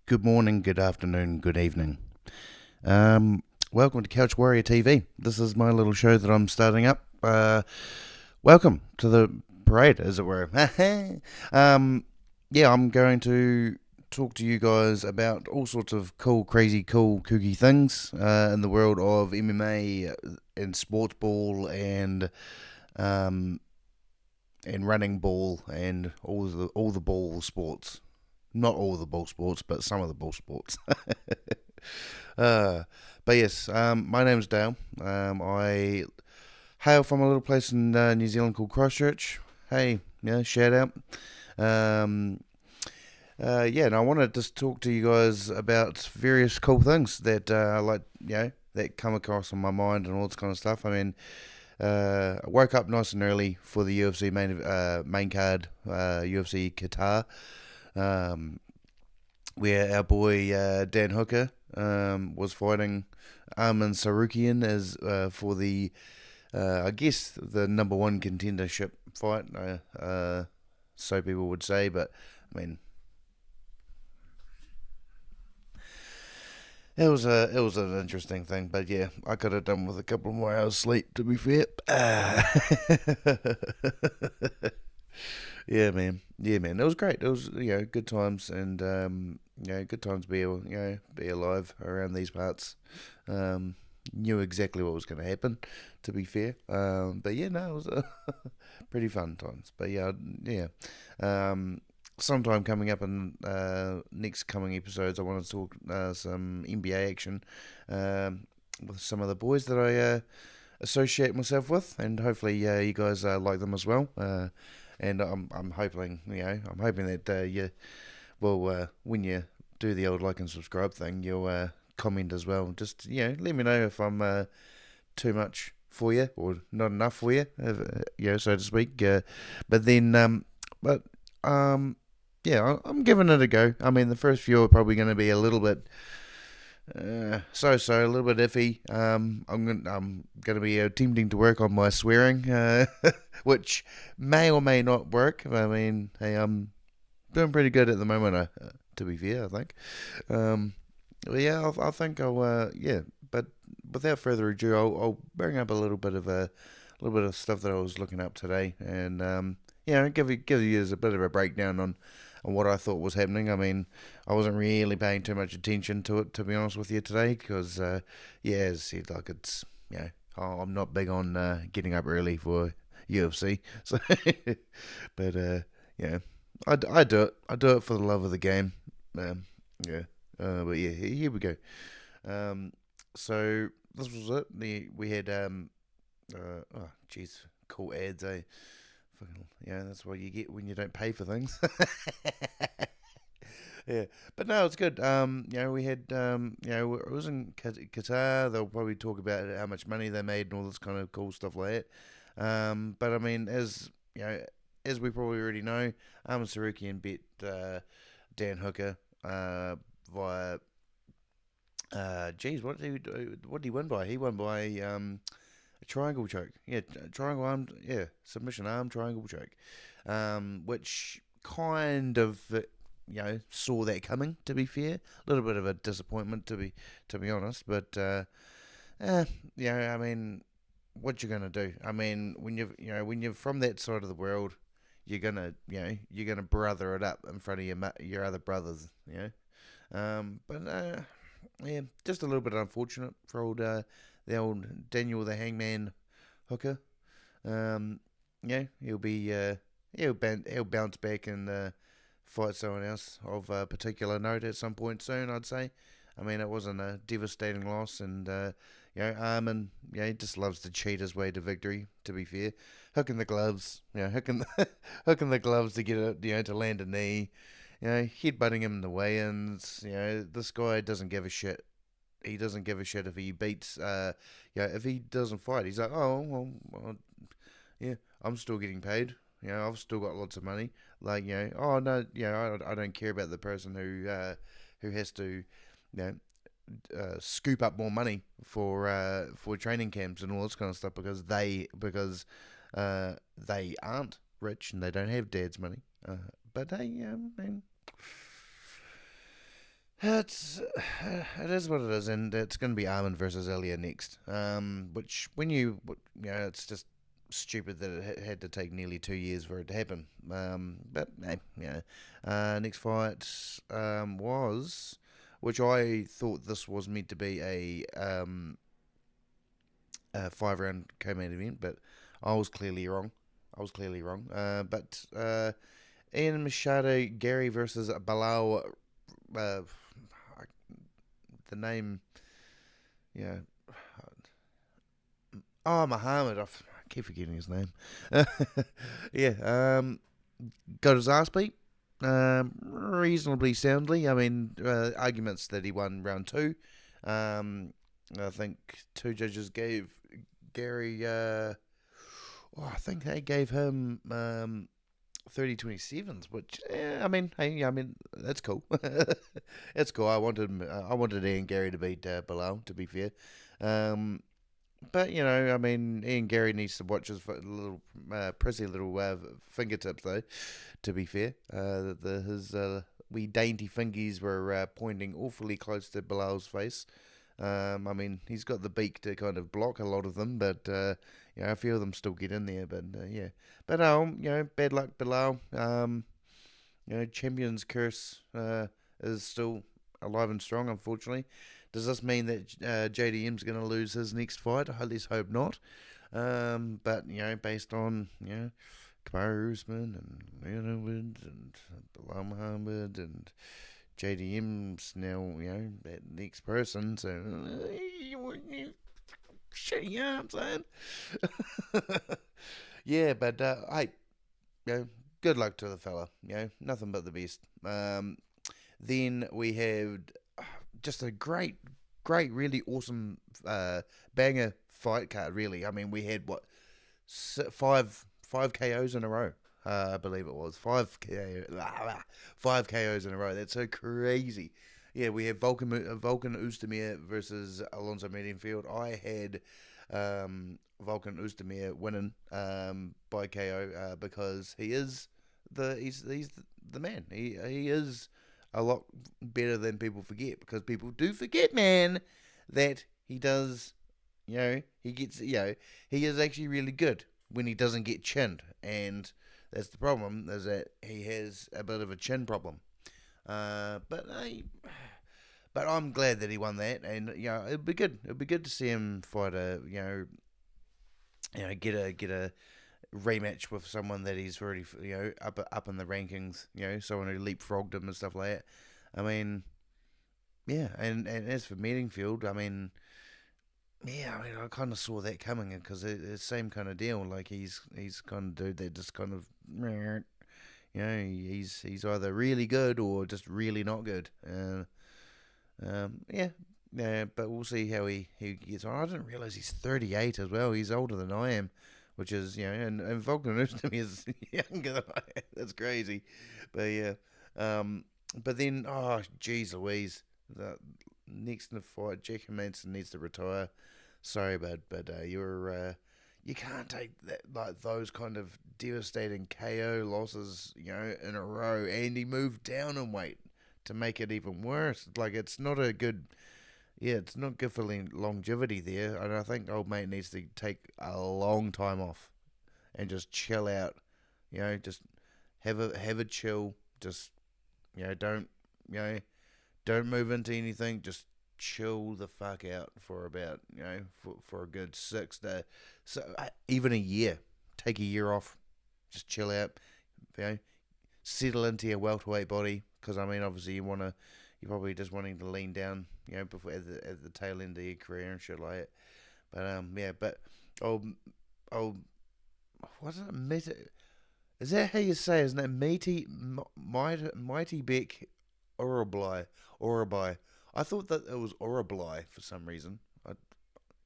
Good morning, good afternoon, good evening. Welcome to Couch Warrior TV. This is my little show that I'm starting up. Welcome to the parade, as it were. I'm going to talk to you guys about all sorts of cool, crazy, cool, kooky things in the world of MMA and sports ball um, and running ball and all the ball sports. Not all the ball sports, but some of the ball sports. uh, but yes, my name's Dale. I hail from a little place in New Zealand called Christchurch. Hey, yeah, shout out. Um, and I want to just talk to you guys about various cool things that that come across on my mind and all this kind of stuff. I mean, I woke up nice and early for the UFC main card, UFC Qatar. Um, where our boy Dan Hooker was fighting Armin Sarukian as for the I guess the number one contendership fight. So people would say, but I mean it was an interesting thing. But yeah, I could have done with a couple more hours sleep. To be fair. Yeah, man. Yeah, man. It was great. It was good times and good times to be alive around these parts. Knew exactly what was going to happen. To be fair, but yeah, no, it was pretty fun times. But yeah. Sometime coming up in next coming episodes, I want to talk some NBA action with some of the boys that I associate myself with, and hopefully you guys like them as well. And I'm hoping that you will when you do the old like and subscribe thing, you'll comment as well. Just let me know if I'm too much for you or not enough for you, so to speak. But then but yeah, I'm giving it a go. I mean, the first few are probably going to be a little bit a little bit iffy. I'm gonna be attempting to work on my swearing, which may or may not work. I mean, hey, I'm doing pretty good at the moment. To be fair, I think. Um, but yeah, I think I'll. But without further ado, I'll bring up a little bit of stuff that I was looking up today, and give you a bit of a breakdown on what I thought was happening. I mean, I wasn't really paying too much attention to it, to be honest with you today, because as I said, like it's I'm not big on getting up early for UFC, so but yeah, I do it. I do it for the love of the game. Um, yeah, but yeah, here we go. Um, so this was it. We had oh jeez, cool ads, eh? Fucking, that's what you get when you don't pay for things. Yeah, but no, it's good. We had, it was in Qatar. They'll probably talk about how much money they made and all this kind of cool stuff like that. But I mean, as we probably already know, Armin Sarukian beat Dan Hooker via. What did he win by? He won by a triangle choke. Yeah, triangle arm. Yeah, submission arm triangle choke. Which kind of saw that coming. To be fair, a little bit of a disappointment to be honest. But I mean, what you gonna do? I mean, when you're from that side of the world, you're gonna brother it up in front of your other brothers. But yeah, just a little bit unfortunate for the old Daniel the Hangman Hooker. Um, he'll bounce back and fight someone else of particular note at some point soon. I'd say. I mean, it wasn't a devastating loss, and Armin, he just loves to cheat his way to victory. To be fair, hooking the gloves, hooking the gloves to get it, to land a knee, headbutting him in the weigh-ins. This guy doesn't give a shit. He doesn't give a shit if he beats, if he doesn't fight. He's like, oh, well, yeah, I'm still getting paid. I've still got lots of money. Like, oh no, I don't care about the person who has to, you know, scoop up more money for training camps and all this kind of stuff because they aren't rich and they don't have dad's money. But hey, man, It is what it is, and it's going to be Armin versus Ilya next. Which it's just stupid that it had to take nearly 2 years for it to happen. But hey, next fight was, which I thought this was meant to be a 5 round co-main event, but I was clearly wrong. But Ian Machado, Gary versus Bilal. Uh, the name, yeah. Oh, Muhammad. I keep forgetting his name. Yeah. Got his ass beat. Reasonably soundly. I mean, arguments that he won round two. I think two judges gave Gary. I think they gave him 30-27s, which I mean, hey, I mean that's cool. It's cool. I wanted Ian Gary to beat Bilal. To be fair, um, but I mean, Ian Gary needs to watch his little prissy little fingertips, though. To be fair, his wee dainty fingies were pointing awfully close to Bilal's face. I mean, he's got the beak to kind of block a lot of them, but a few of them still get in there. But yeah, but bad luck, Bilal. Champion's curse is still alive and strong, unfortunately. Does this mean that JDM's going to lose his next fight? Let's hope not. But based on Kamaru Usman and Leon Edwards and Bilal Muhammad and JDM's now that next person, so shit, you know what I'm saying? Yeah, but hey, good luck to the fella. Nothing but the best. Then we have just a great, really awesome banger fight card. Really, I mean, we had what five KOs in a row. I believe it was five KOs in a row. That's so crazy. Yeah, we have Volkan Oezdemir versus Alonzo Medienfield. I had Volkan Oezdemir winning by KO because he's the man. He is a lot better than people forget, because people do forget, man, that he does. He gets. He is actually really good when he doesn't get chinned, and that's the problem. Is that he has a bit of a chin problem. But I'm glad that he won that, and it'd be good. It'd be good to see him fight get a rematch with someone that he's already up in the rankings. Someone who leapfrogged him and stuff like that. I mean, yeah, and as for Meadingfield, I mean, yeah, I mean, I kind of saw that coming because it's the same kind of deal. Like he's kind of dude that just kind of, he's either really good or just really not good. Yeah, yeah, but we'll see how he gets on. I didn't realize he's 38 as well. He's older than I am, which is and Vulcan to me is younger than I am. That's crazy, but yeah. But then geez Louise, the next in the fight, Jack Manson needs to retire. Sorry, bud, but you can't take that, like those kind of devastating KO losses, in a row, and he moved down in weight to make it even worse. Like it's not a good, yeah, it's not good for longevity there. And I think old mate needs to take a long time off and just chill out. Just have a chill. Just don't you know don't move into anything. Just chill the fuck out for about for a good 6 to even a year. Take a year off. Just chill out. You know, settle into your welterweight body, because I mean, obviously you're probably just wanting to lean down, before at the tail end of your career and shit like that. But yeah, but oh oh, what's it? Is that how you say? Isn't it Mighty Beck Orabai? I thought that it was Orabai for some reason.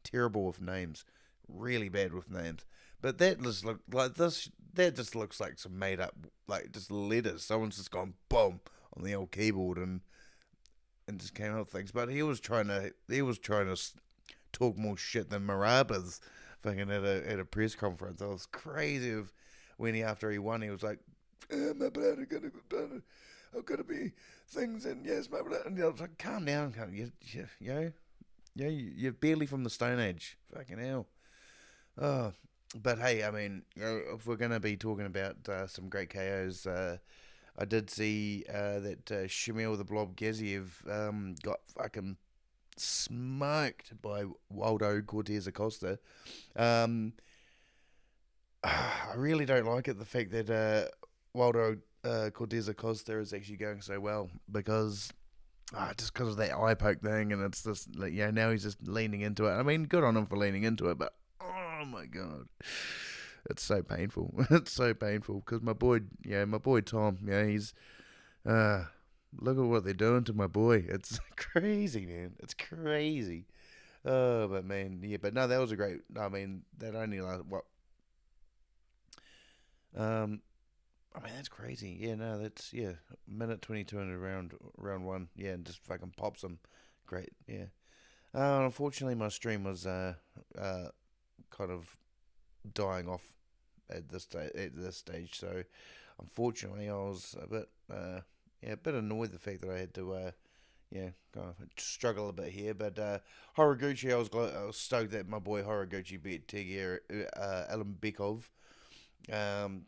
Terrible with names, really bad with names. But that just look like this. That just looks like some made up, like just letters. Someone's just gone boom on the old keyboard and just came up with things. But he was trying to talk more shit than Marabas fucking at a press conference. I was crazy of when after he won, he was like, my blood, I've got to be things and yes, mate. And I was like, calm down, you're barely from the Stone Age. Fucking hell. Oh, but hey, I mean, if we're gonna be talking about some great KOs, I did see that Shamil the Blob Gaziev got fucking smoked by Waldo Cortez Acosta. Um, I really don't like it, the fact that Waldo Cortez Acosta is actually going so well because. Just because of that eye poke thing, and it's just like, now he's just leaning into it. I mean, good on him for leaning into it, but oh my god, it's so painful. It's so painful because my boy Tom, he's look at what they're doing to my boy. It's crazy, man. It's crazy. Oh, but man, yeah, but no, that was a great. I mean, that only like what um I mean, that's crazy. Yeah, no, that's minute 22 in round one. Yeah, and just fucking pops him. Great. Yeah. Unfortunately, my stream was kind of dying off at this stage. So, unfortunately, I was a bit a bit annoyed the fact that I had to kind of struggle a bit here. But Horiguchi, I was stoked that my boy Horiguchi beat Tigger Alembekov.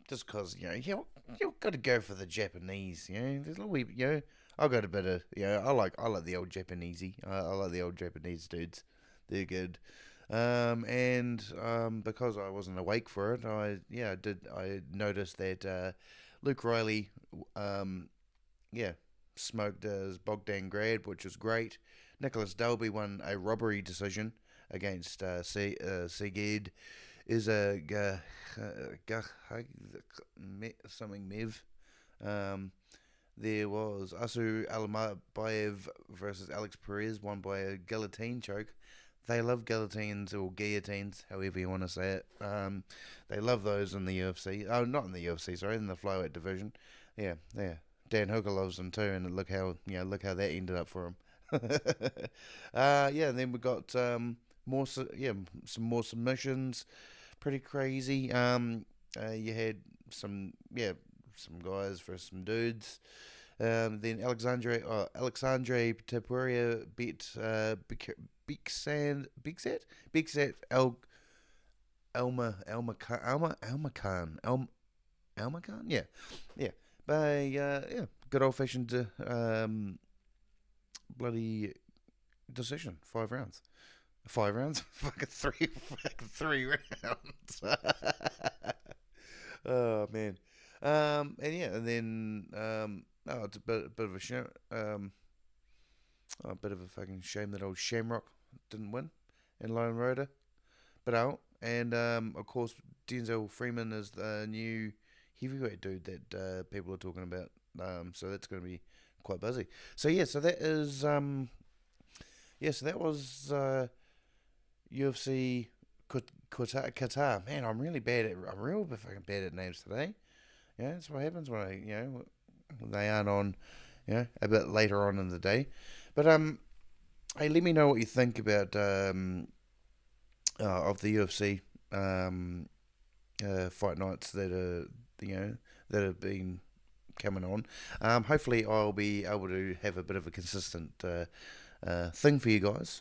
Just cause you got to go for the Japanese. There's a wee, I got a bit of I like the old Japanesey. I like the old Japanese dudes. They're good. And because I wasn't awake for it, I noticed that Luke Riley yeah smoked his Bogdan Grad, which was great. Nicholas Dalby won a robbery decision against Sigid is a something Mev. Um, there was Asu Alamabayev versus Alex Perez, won by a guillotine choke. They love guillotines or guillotines, however you want to say it. They love those in the UFC. Oh, not in the UFC, sorry, in the flyweight division. Yeah, yeah. Dan Hooker loves them too, and look how that ended up for him. And then we got some more submissions, pretty crazy. You had some guys for some dudes. Then Alexandre Tapuria beat Big Sat Elma Khan, yeah, by good old fashioned bloody decision, 5 rounds. 5 rounds? fucking three rounds. Oh man. And then it's a bit of a shame. A bit of a fucking shame that old Shamrock didn't win in Lone Rotor, but out. And of course, Denzel Freeman is the new heavyweight dude that people are talking about. So that's going to be quite busy. So so that is so that was UFC Qatar. Man, I'm real fucking bad at names today. Yeah, that's what happens when they aren't on, a bit later on in the day. But hey, let me know what you think about of the UFC fight nights that that have been coming on. Hopefully, I'll be able to have a bit of a consistent thing for you guys.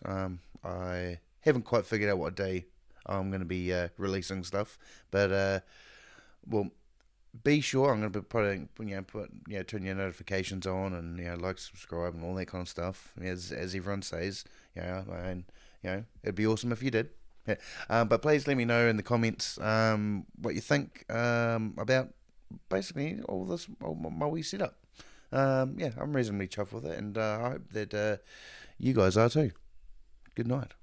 I haven't quite figured out what day I'm going to be releasing stuff, but well, be sure I'm going to be turn your notifications on and like, subscribe, and all that kind of stuff. As everyone says, and it'd be awesome if you did. Yeah. But please let me know in the comments what you think about basically all my wee setup. I'm reasonably chuffed with it, and I hope that you guys are too. Good night.